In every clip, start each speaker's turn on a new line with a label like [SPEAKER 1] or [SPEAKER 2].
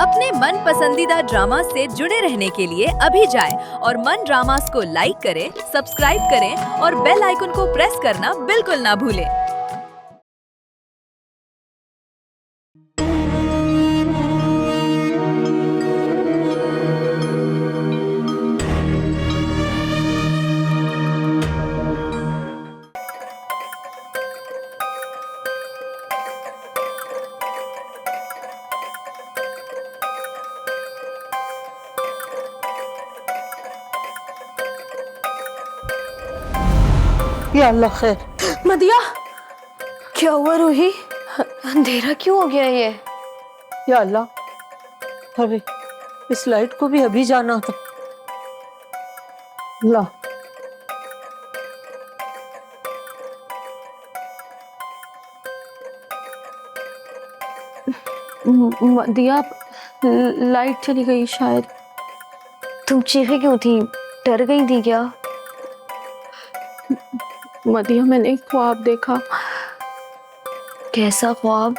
[SPEAKER 1] अपने मन पसंदीदा ड्रामा से जुड़े रहने के लिए अभी जाएं और मन ड्रामास को लाइक करें, सब्सक्राइब करें और बेल आइकन को प्रेस करना बिल्कुल ना भूलें।
[SPEAKER 2] या अल्लाह खैर।
[SPEAKER 3] मदिया, क्या हुआ रूही? अंधेरा क्यों हो गया ये?
[SPEAKER 2] या अल्लाह, अरे इस लाइट को भी अभी जाना था। अल्लाह,
[SPEAKER 3] मदिया, लाइट चली गई शायद। तुम चीखी क्यों थी? डर गई थी क्या? मदिया, मैंने एक ख्वाब देखा। कैसा ख्वाब?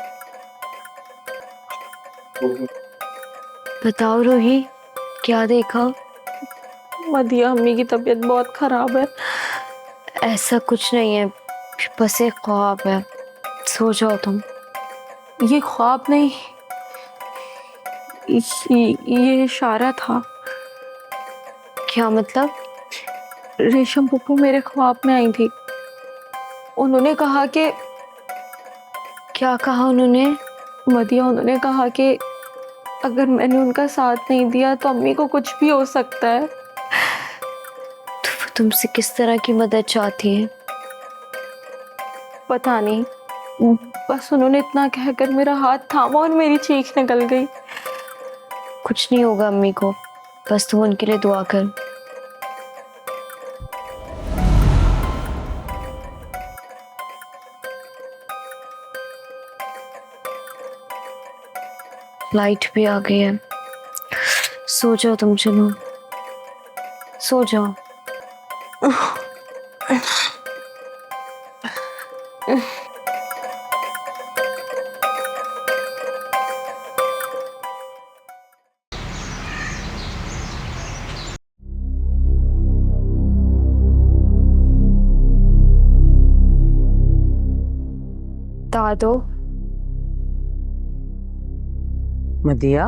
[SPEAKER 3] बताओ रूही, क्या देखा? मदिया, अम्मी की तबीयत बहुत खराब है। ऐसा कुछ नहीं है, बस एक ख्वाब है। सो जाओ तुम। ये ख्वाब नहीं, ये इशारा था। क्या मतलब? रेशम पुप्पू मेरे ख्वाब में आई थी। उन्होंने कहा कि... क्या कहा उन्होंने? मदिया, उन्होंने कहा कि अगर मैंने उनका साथ नहीं दिया तो अम्मी को कुछ भी हो सकता है। तो वो तुमसे किस तरह की मदद चाहती है? पता नहीं, बस उन्होंने इतना कहकर मेरा हाथ थामा और मेरी चीख निकल गई। कुछ नहीं होगा अम्मी को, बस तू उनके लिए दुआ कर। लाइट भी आ गई है। सो जाओ तुम, चलो सो जाओ। दादो,
[SPEAKER 2] मदिया,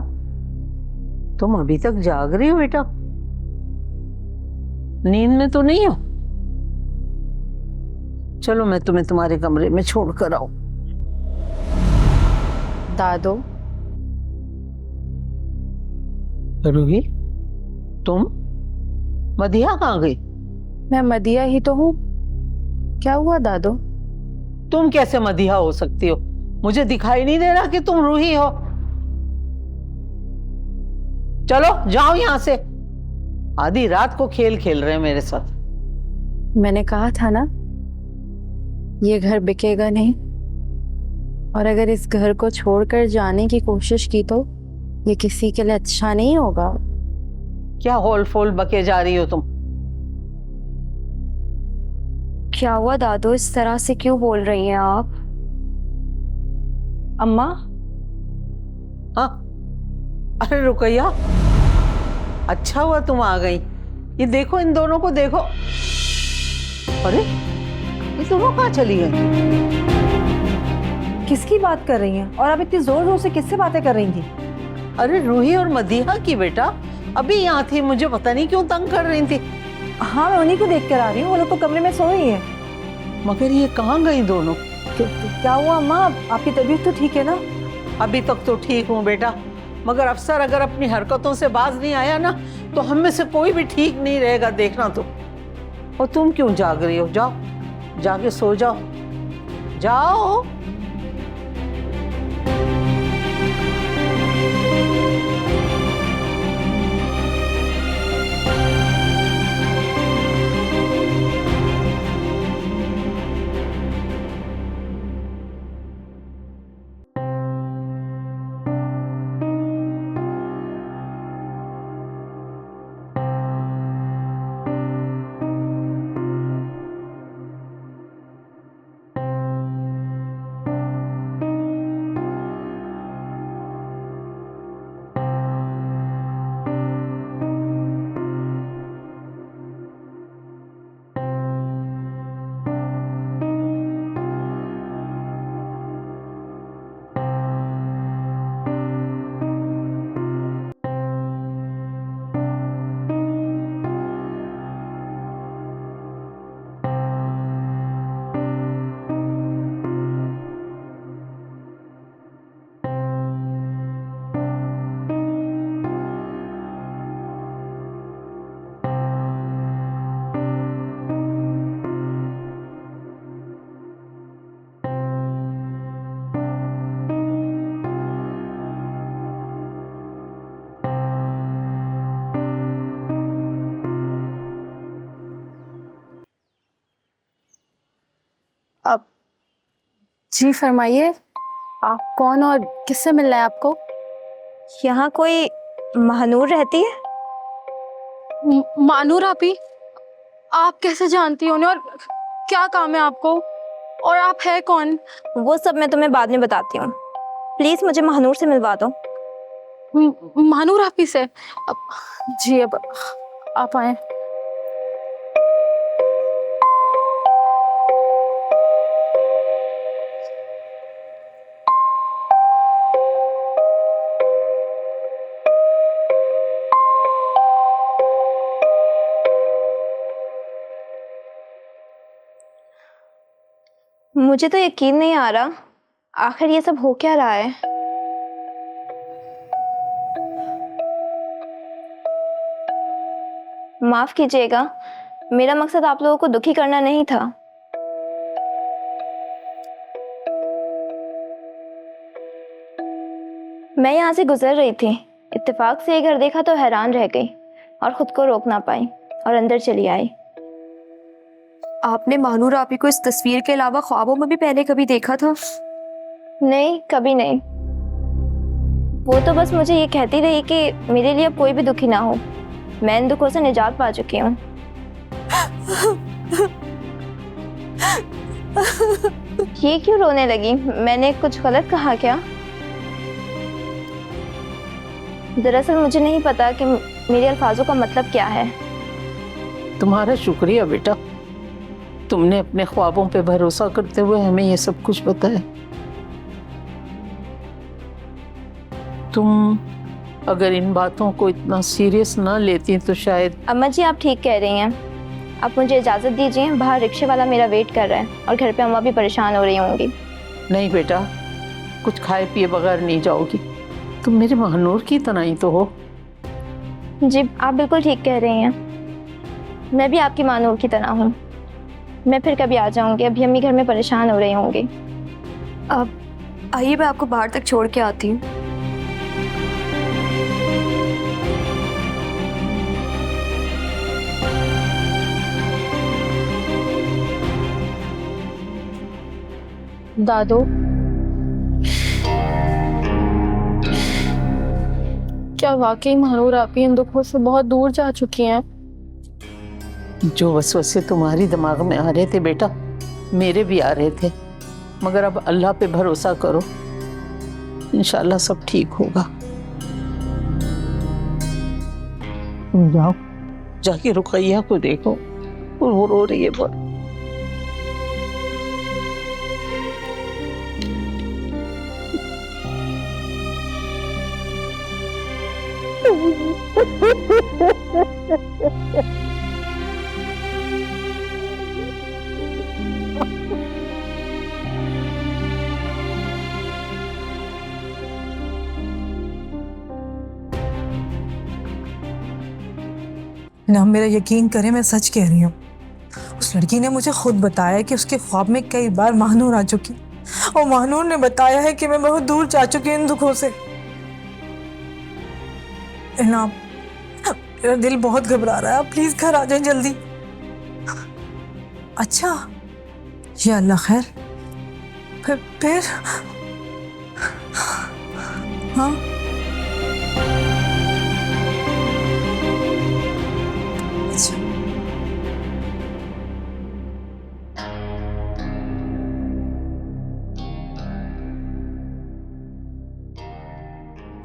[SPEAKER 2] तुम अभी तक जाग रही हो बेटा? नींद में तो नहीं हो? चलो मैं तुम्हें तुम्हारे कमरे में छोड़ कर आऊं।
[SPEAKER 3] दादो।
[SPEAKER 2] रूही, तुम? मदिया कहाँ गई?
[SPEAKER 3] मैं मदिया ही तो हूँ। क्या हुआ दादो?
[SPEAKER 2] तुम कैसे मदिया हो सकती हो? मुझे दिखाई नहीं दे रहा कि तुम रूही हो। चलो जाओ यहां से। आधी रात को खेल खेल रहे हैं मेरे साथ।
[SPEAKER 3] मैंने कहा था ना, ये घर बिकेगा नहीं। और अगर इस घर को छोड़कर जाने की कोशिश की तो ये किसी के लिए अच्छा नहीं होगा।
[SPEAKER 2] क्या होल फोल बके जा रही हो तुम?
[SPEAKER 3] क्या हुआ दादो, इस तरह से क्यों बोल रही हैं आप? अम्मा।
[SPEAKER 2] हाँ, अरे रुकैया, अच्छा हुआ तुम आ गई। ये देखो, इन दोनों को देखो। अरे ये दोनों कहाँ चली गई?
[SPEAKER 4] किसकी बात कर रही हैं? और आप इतनी जोर जोर से किससे बातें कर रही थी?
[SPEAKER 2] अरे रूही और मदीहा की बेटा, अभी यहाँ थी, मुझे पता नहीं क्यों तंग कर रही थी।
[SPEAKER 4] हाँ, मैं उन्हीं को देख कर आ रही हूँ। वो लोग तो कमरे में सो रही हैं।
[SPEAKER 2] मगर ये कहाँ गई दोनों?
[SPEAKER 4] क्या हुआ अम्मा? आपकी तबीयत तो ठीक है ना?
[SPEAKER 2] अभी तक तो ठीक हूँ बेटा, मगर अफसर अगर अपनी हरकतों से बाज नहीं आया ना तो हम में से कोई भी ठीक नहीं रहेगा, देखना तो। और तुम क्यों जाग रही हो? जाओ जाके सो जाओ, जाओ।
[SPEAKER 3] अब जी फरमाइए, आप कौन और किससे मिलना है आपको?
[SPEAKER 5] यहाँ कोई महानूर रहती है?
[SPEAKER 3] मानूर आपी? आप कैसे जानती हो उन्हें और क्या काम है आपको? और आप है कौन?
[SPEAKER 5] वो सब मैं तुम्हें बाद में बताती हूँ। प्लीज मुझे महानूर से मिलवा दो।
[SPEAKER 3] मानूर आपी से? अब जी, अब आप आए।
[SPEAKER 5] मुझे तो यकीन नहीं आ रहा, आखिर ये सब हो क्या रहा है। माफ कीजिएगा, मेरा मकसद आप लोगों को दुखी करना नहीं था। मैं यहाँ से गुजर रही थी, इत्तेफाक से ये घर देखा तो हैरान रह गई और खुद को रोक ना पाई और अंदर चली आई।
[SPEAKER 3] आपने मानूर आपी को इस तस्वीर के अलावा ख्वाबों में भी पहले कभी देखा था?
[SPEAKER 5] नहीं, कभी नहीं। वो तो बस मुझे ये कहती रही कि मेरे लिए अब कोई भी दुखी ना हो, मैं इन दुखों से निजात पा चुकी हूँ। ये क्यों रोने लगी? मैंने कुछ गलत कहा क्या? दरअसल मुझे नहीं पता कि मेरे अल्फाजों का मतलब क्या है।
[SPEAKER 2] तुम्हारा शुक्रिया बेटा, तुमने अपने ख्वाबों पे भरोसा करते हुए हमें ये सब कुछ बताया। तुम अगर इन बातों को इतना सीरियस ना लेती तो शायद।
[SPEAKER 5] अम्मा जी, आप ठीक कह रही हैं। आप मुझे इजाज़त दीजिए, बाहर रिक्शे वाला मेरा वेट कर रहा है और घर पे अम्मा भी परेशान हो रही होंगी।
[SPEAKER 2] नहीं बेटा, कुछ खाए पिए बगैर नहीं जाओगी। तुम मेरे महानूर की तरह ही तो हो।
[SPEAKER 5] जी, आप बिल्कुल ठीक कह रही हैं। मैं भी आपकी मानूर की तरह हूँ। मैं फिर कभी आ जाऊंगी, अभी अम्मी घर में परेशान हो रही होंगी।
[SPEAKER 3] अब आइए, मैं आपको बाहर तक छोड़ के आती हूँ। दादू, क्या वाकई महानूर आपी इन दुखों से बहुत दूर जा चुकी हैं?
[SPEAKER 2] जो वसवसे तुम्हारी दिमाग में आ रहे थे बेटा, मेरे भी आ रहे थे, मगर अब अल्लाह पे भरोसा करो, इंशाल्लाह सब ठीक होगा। तुम जाओ, जाके रुकैया को देखो, वो रो रही है बहुत।
[SPEAKER 4] ना मेरा यकीन करें, मैं सच कह रही हूँ। उस लड़की ने मुझे खुद बताया कि उसके ख्वाब में कई बार महानूर आ चुकी, और महानूर ने बताया है कि मैं बहुत दूर जा चुकी इन दुखों से। ना, मेरा दिल बहुत घबरा रहा है, आप प्लीज घर आ जाए जल्दी। अच्छा, या अल्लाह खैर। फिर हाँ, अच्छा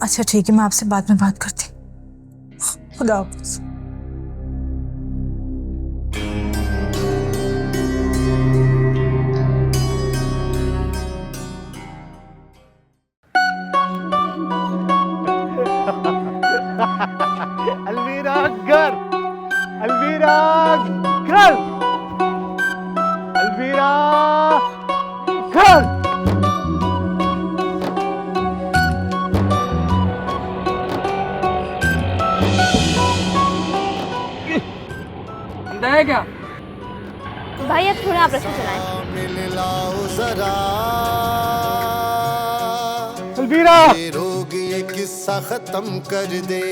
[SPEAKER 4] अच्छा, ठीक है, मैं आपसे बाद में बात करती हूँ। खुदा हाफिज़।
[SPEAKER 6] अलवीरा घर, अलवीरा घर, अलवीरा घर।
[SPEAKER 7] है क्या?
[SPEAKER 5] भाई अब थोड़ा आप रास्ते चलाएं।
[SPEAKER 6] अलवीरा,
[SPEAKER 8] रोग ये किस्सा खत्म कर दे,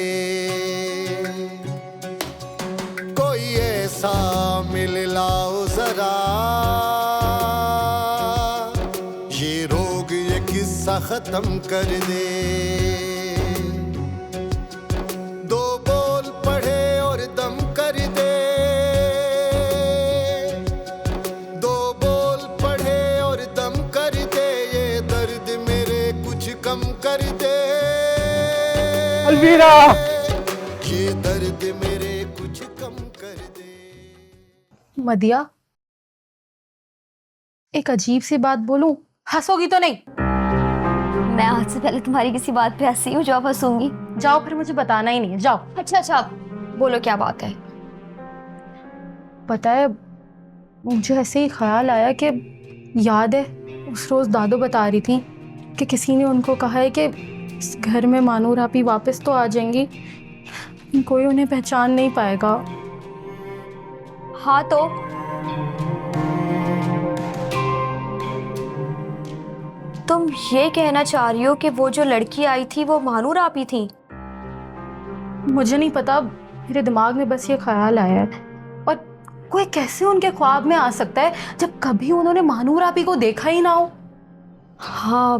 [SPEAKER 8] कोई ऐसा मिल लाओ जरा। खत्म कर दे। दो बोल पढ़े और दम कर दे, दो बोल पढ़े और दम कर दे, ये दर्द मेरे कुछ कम कर दे।
[SPEAKER 6] अलवीरा,
[SPEAKER 8] ये दर्द मेरे कुछ कम कर दे।
[SPEAKER 3] मदिया, एक अजीब सी बात बोलूं, हंसोगी तो नहीं?
[SPEAKER 5] मैं आज से पहले तुम्हारी किसी बात पे हंसी हूँ जो अब हंसूंगी?
[SPEAKER 3] जाओ, फिर मुझे बताना ही नहीं है, जाओ।
[SPEAKER 5] अच्छा, बोलो क्या बात है?
[SPEAKER 3] पता है, मुझे ऐसे ही ख्याल आया कि याद है उस रोज दादू बता रही थी कि किसी ने उनको कहा है कि इस घर में मानूर आपी वापस तो आ जाएंगी, कोई उन्हें पहचान नहीं पाएगा।
[SPEAKER 5] हाँ तो तुम ये कहना चाह रही हो कि वो जो लड़की आई थी वो मानूर आपी थी?
[SPEAKER 3] मुझे नहीं पता, मेरे दिमाग में बस ये ख्याल आया है। और कोई कैसे उनके ख्वाब में आ सकता है जब कभी उन्होंने मानूर आपी को देखा ही ना हो?
[SPEAKER 5] हाँ,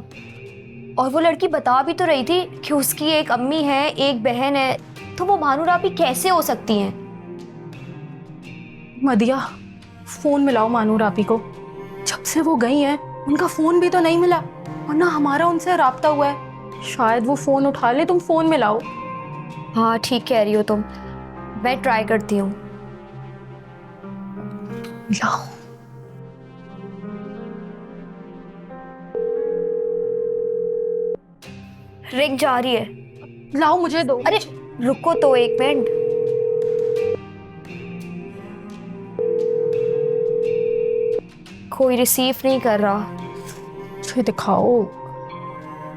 [SPEAKER 5] और वो लड़की बता भी तो रही थी कि उसकी एक अम्मी है, एक बहन है, तो वो मानूर आपी कैसे हो सकती हैं?
[SPEAKER 3] मदिया, फोन मिलाओ मानूर आपी को। जब से वो गई हैं उनका फोन भी तो नहीं मिला, और ना हमारा उनसे राब्ता हुआ है। शायद वो फोन उठा ले, तुम फोन मिलाओ।
[SPEAKER 5] हाँ, ठीक कह रही हो तुम, मैं ट्राई करती हूँ।
[SPEAKER 3] लाओ।
[SPEAKER 5] रिंग जा रही है।
[SPEAKER 3] लाओ, मुझे दो।
[SPEAKER 5] अरे रुको तो एक मिनट। कोई रिसीव नहीं कर रहा।
[SPEAKER 3] मुझे दिखाओ।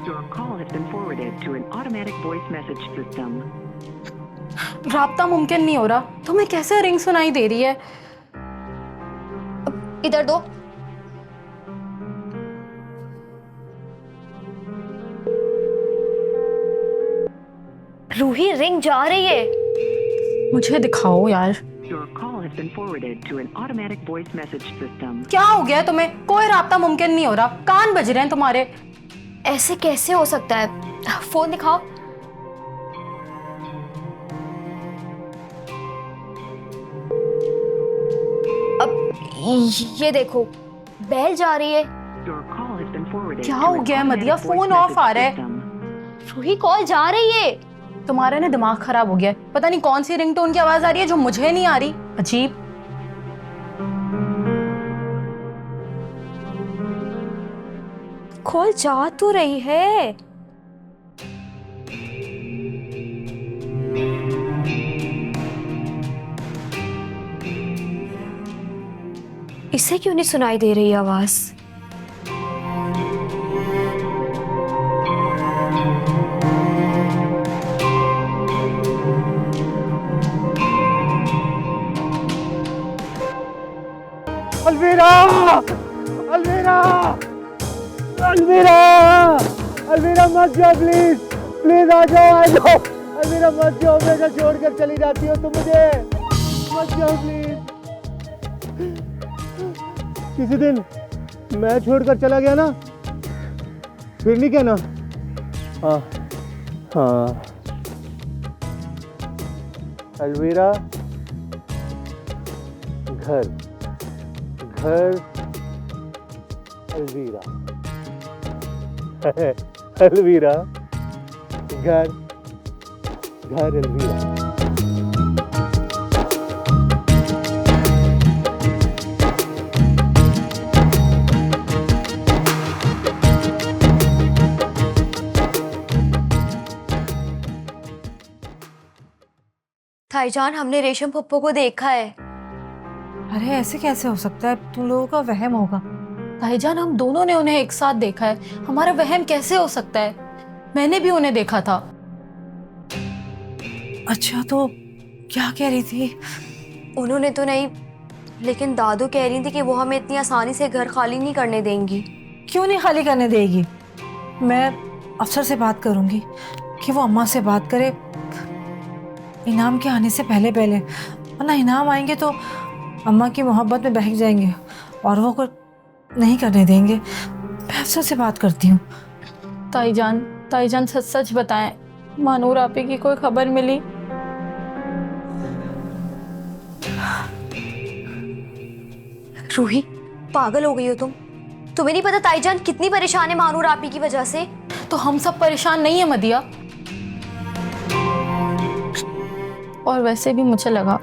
[SPEAKER 7] Your call has been forwarded to an automatic voice message system.
[SPEAKER 3] राब्ता मुमकिन नहीं हो रहा, तुम्हें कैसे रिंग सुनाई दे रही है?
[SPEAKER 5] इधर दो। रूही, रिंग जा रही है।
[SPEAKER 3] मुझे दिखाओ यार।
[SPEAKER 7] Your call has been forwarded to an automatic voice message system.
[SPEAKER 3] क्या हो गया तुम्हें? कोई राब्ता मुमकिन नहीं हो रहा, कान बज रहे हैं तुम्हारे।
[SPEAKER 5] ऐसे कैसे हो सकता है? फोन दिखाओ। अब ये देखो, बेल जा रही है।
[SPEAKER 7] Your call has been forwarded
[SPEAKER 3] क्या
[SPEAKER 7] to
[SPEAKER 3] हो
[SPEAKER 7] an
[SPEAKER 3] गया मदिया?
[SPEAKER 7] automatic voice
[SPEAKER 3] फोन ऑफ आ
[SPEAKER 7] message
[SPEAKER 3] रहा है।
[SPEAKER 7] system.
[SPEAKER 5] रूही, कॉल जा रही है।
[SPEAKER 3] तुम्हारा ना दिमाग खराब हो गया है। पता नहीं कौन सी रिंगटोन की आवाज आ रही है जो मुझे नहीं आ रही। अजीब।
[SPEAKER 5] कॉल जा तो रही है। इसे क्यों नहीं सुनाई दे रही आवाज?
[SPEAKER 6] अलवीरा, अलवीरा, अलवीरा, अलवीरा मत जाओ प्लीज, प्लीज आ जाओ, आ जाओ। अलवीरा मत जाओ, हमेशा छोड़कर चली जाती हो तुम मुझे, मत जाओ प्लीज। किसी दिन मैं छोड़कर चला गया ना, फिर नहीं कहना। हाँ हाँ, अलवीरा, घर घर अलवीरा, अलवीरा, घर घर अलवीरा।
[SPEAKER 5] भाईजान, हमने रेशम पप्पो को देखा है।
[SPEAKER 4] अरे ऐसे कैसे हो सकता है? तुम लोगों का वहम होगा।
[SPEAKER 3] भाईजान, हम दोनों ने उन्हें एक साथ देखा है, हमारा वहम कैसे हो सकता है? मैंने भी उन्हें देखा था।
[SPEAKER 4] अच्छा, तो क्या कह रही थी?
[SPEAKER 5] उन्होंने तो नहीं, लेकिन दादू कह रही थी कि वो हमें इतनी आसानी से घर खाली नहीं करने देंगी।
[SPEAKER 4] क्यों नहीं खाली करने देगी? मैं अफसर से बात करूंगी कि वो अम्मा से बात करे इनाम के आने से पहले पहले, वरना इनाम आएंगे तो अम्मा की मोहब्बत में बहक जाएंगे और वो कुछ नहीं करने देंगे। मैं अफसर से बात करती हूँ।
[SPEAKER 3] ताईजान सच सच बताएं, मानूर आपी की कोई खबर मिली?
[SPEAKER 5] रूही, पागल हो गई हो तुम? तुम्हें नहीं पता ताईजान कितनी परेशान है मानूर आपी की वजह से?
[SPEAKER 3] तो हम सब परेशान नहीं है मदिया। और वैसे भी मुझे लगा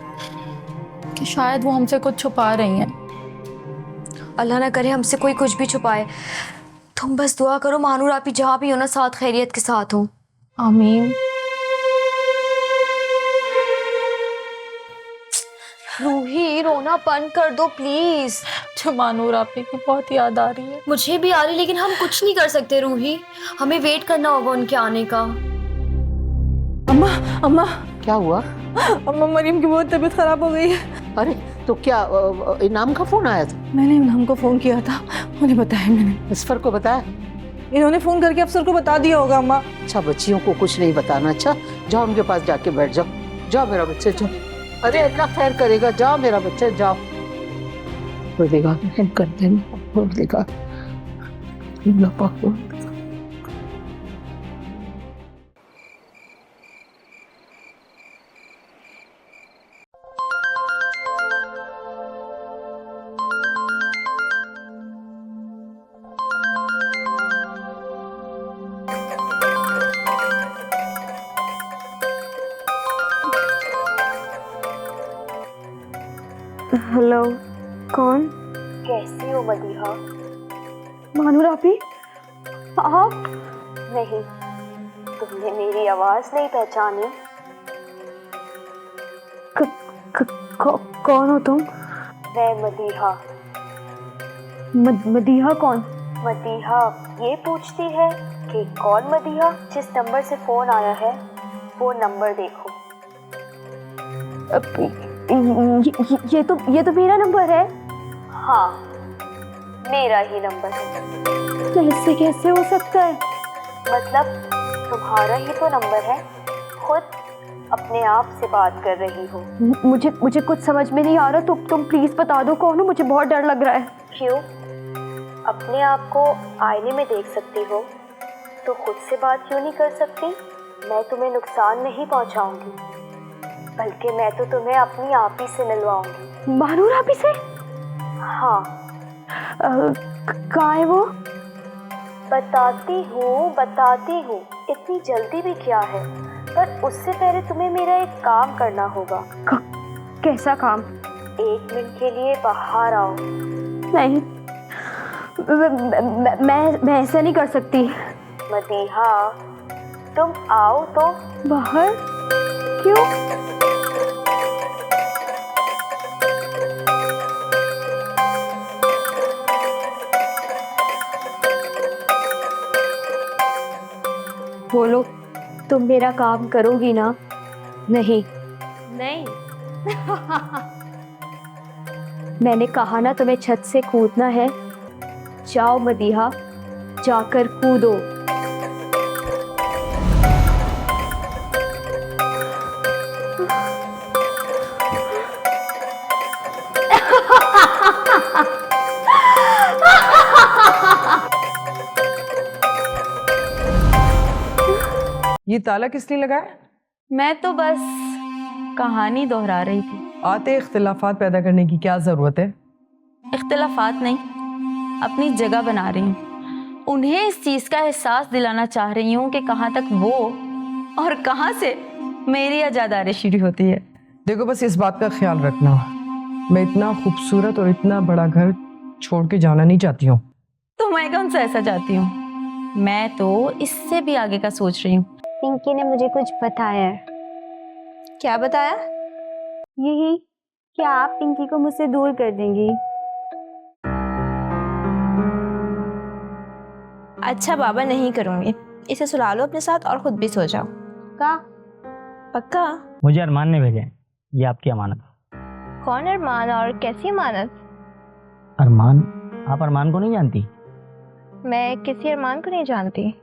[SPEAKER 3] कि शायद वो हमसे कुछ छुपा रही हैं।
[SPEAKER 5] अल्लाह ना करे हमसे कोई कुछ भी छुपाए। तुम बस दुआ करो मानूर आपी जहाँ भी हो ना साथ खैरियत के साथ हो।
[SPEAKER 3] आमीन।
[SPEAKER 5] रूही, रोना बंद कर दो प्लीज।
[SPEAKER 3] मुझे मानूर आपी की बहुत याद आ रही है।
[SPEAKER 5] मुझे भी आ रही, लेकिन हम कुछ नहीं कर सकते रूही। हमें वेट करना होगा उनके आने का।
[SPEAKER 3] अम्मा, अम्मा,
[SPEAKER 2] क्या हुआ?
[SPEAKER 3] अम्मा मरीम की बहुत तबीयत खराब हो गई है।
[SPEAKER 2] अरे तो क्या इनाम का फोन आया था?
[SPEAKER 3] मैंने इनाम को फोन किया था, उन्हें बताया मैंने।
[SPEAKER 2] इसफर को बताया?
[SPEAKER 3] इन्होंने फोन करके अफसर को बता दिया होगा अम्मा।
[SPEAKER 2] अच्छा, बच्चियों को कुछ नहीं बताना। अच्छा जाओ उनके पास जाके बैठ जाओ। जाओ मेरा बच्चे, जाओ। अरे अल्लाह खैर करेगा, जाओ मेरा बच्चे, जाओ। हम करते हैं।
[SPEAKER 5] हेलो, कौन? कैसी हो मदीहा? मानूर आपी, आप? नहीं, तुमने मेरी आवाज नहीं पहचानी? कौन हो तुम? मैं मदीहा। मदीहा कौन? मदीहा ये पूछती है कि कौन मदीहा? जिस नंबर से फोन आया है वो नंबर देखो। ये तो मेरा नंबर है। हाँ, मेरा ही नंबर है। तो इससे कैसे हो सकता है? मतलब तुम्हारा ही तो नंबर है। खुद अपने आप से बात कर रही हो। मुझे कुछ समझ में नहीं आ रहा। तुम प्लीज बता दो कौन हो, मुझे बहुत डर लग रहा है। क्यों? अपने आप को आईने में देख सकती हो तो खुद से बात क्यों नहीं कर सकती? मैं तुम्हें नुकसान नहीं पहुंचाऊंगी, बल्कि मैं तो तुम्हें अपनी आप ही से मिलवाऊंगी। मानूर आपी से? हाँ। कहाँ है वो? बताती हूँ। इतनी जल्दी भी क्या है? पर उससे पहले तुम्हें मेरा एक काम करना होगा। कैसा काम? 1 मिनट के लिए बाहर आओ। नहीं, मैं ऐसा नहीं कर सकती। मदीहा, तुम आओ तो। बाहर? क्यों? बोलो, तुम मेरा काम करोगी ना? नहीं। मैंने कहा ना तुम्हें छत से कूदना है। जाओ मदीहा, जाकर कूदो।
[SPEAKER 9] ये ताला किसने लगाया?
[SPEAKER 3] मैं तो बस कहानी दोहरा रही थी।
[SPEAKER 9] आते इख्तिलाफात पैदा करने की क्या जरूरत है?
[SPEAKER 3] इख्तिलाफात नहीं, अपनी जगह बना रही हूँ। उन्हें इस चीज का एहसास दिलाना चाह रही हूँ कि कहाँ तक वो और कहाँ से मेरी आजादारी शुरू होती है।
[SPEAKER 9] देखो, बस इस बात का ख्याल रखना, मैं इतना खूबसूरत और इतना बड़ा घर छोड़ के जाना नहीं चाहती हूँ।
[SPEAKER 3] तो मैं कौन सा ऐसा चाहती हूँ? मैं तो इससे भी आगे का सोच रही हूँ।
[SPEAKER 5] पिंकी ने मुझे कुछ बताया है। क्या बताया? यही कि आप पिंकी को मुझसे दूर कर देंगी।
[SPEAKER 10] अच्छा बाबा, नहीं करूंगी। इसे सुला लो अपने साथ और खुद भी सो जाओ।
[SPEAKER 5] का?
[SPEAKER 10] पक्का?
[SPEAKER 11] मुझे अरमान ने भेजा है, ये आपकी अमानत।
[SPEAKER 5] कौन अरमान और कैसी अमानत?
[SPEAKER 11] अरमान? आप अरमान को नहीं जानती?
[SPEAKER 5] मैं किसी अरमान को नहीं जानती।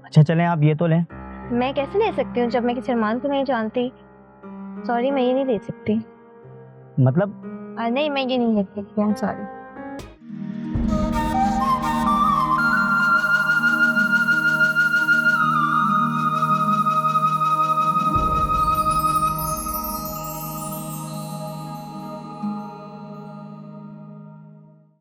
[SPEAKER 11] अच्छा चलें, आप ये तो लें।
[SPEAKER 5] मैं कैसे ले सकती हूँ जब मैं किसी अरमान को नहीं जानती? सॉरी, मैं ये नहीं ले सकती।
[SPEAKER 11] मतलब?
[SPEAKER 5] नहीं, मैं ये नहीं ले सकती। सॉरी।